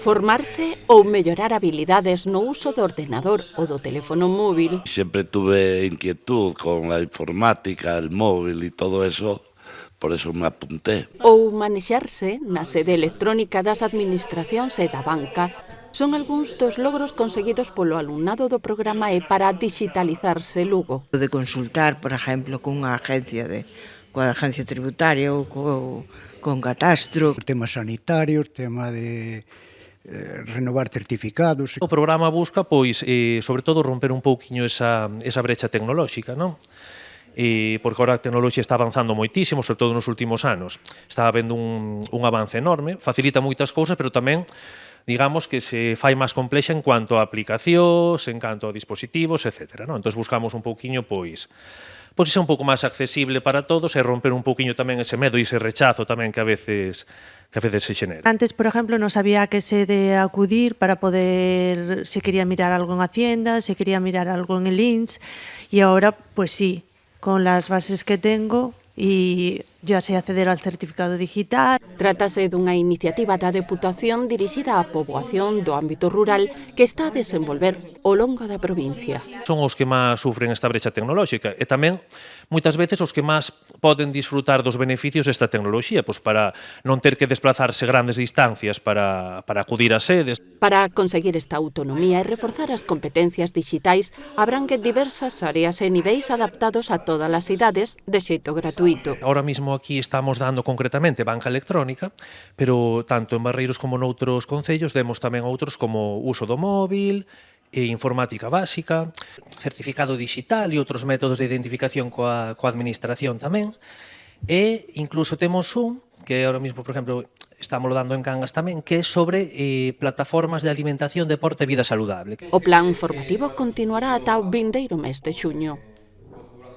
Formarse ou mellorar habilidades no uso do ordenador ou do teléfono móvil. Siempre tuve inquietud con la informática, el móvil y todo eso, por eso me apunté. Ou manexarse na sede electrónica das administracións e da banca. Son algúns dos logros conseguidos polo alumnado do programa E para digitalizarse Lugo. De consultar, por exemplo, coa agencia tributaria ou con catastro. Temas sanitarios, tema de renovar certificados. O programa busca, pois, sobre todo, romper un pouquiño esa brecha tecnolóxica, non? Porque agora a tecnoloxía está avanzando moitísimo, sobre todo nos últimos anos. Está habendo un avance enorme, facilita moitas cousas, pero tamén, digamos, que se fai máis complexa en cuanto a aplicacións, en cuanto a dispositivos, etc. Entón, buscamos un pouquiño, pois ser un pouco máis accesible para todos e romper un pouquiño tamén ese medo e ese rechazo tamén que a veces se xenera. Antes, por ejemplo, non sabía a que sede acudir para poder, se quería mirar algo en Hacienda, se quería mirar algo en el INS, y ahora, pues sí, con las bases que tengo y ya sé acceder al certificado digital. Trátase dunha iniciativa da Deputación dirixida á poboación do ámbito rural que está a desenvolver ao longo da provincia. Son os que máis sufren esta brecha tecnolóxica e tamén, moitas veces, os que máis poden disfrutar dos beneficios desta tecnoloxía, pois para non ter que desplazarse grandes distancias para acudir a sedes. Para conseguir esta autonomía e reforzar as competencias digitais, abrangue diversas áreas e niveis adaptados a todas as idades de xeito gratuito. Ahora mismo aquí estamos dando concretamente banca electrónica, pero tanto en Barreiros como noutros concellos demos tamén outros como uso do móvil, informática básica, certificado digital e outros métodos de identificación coa administración tamén. E incluso temos un, que ahora mismo, por exemplo, estamos dando en Cangas tamén, que é sobre plataformas de alimentación, deporte e vida saludable. O plan formativo continuará ata o vindeiro mes de xuño.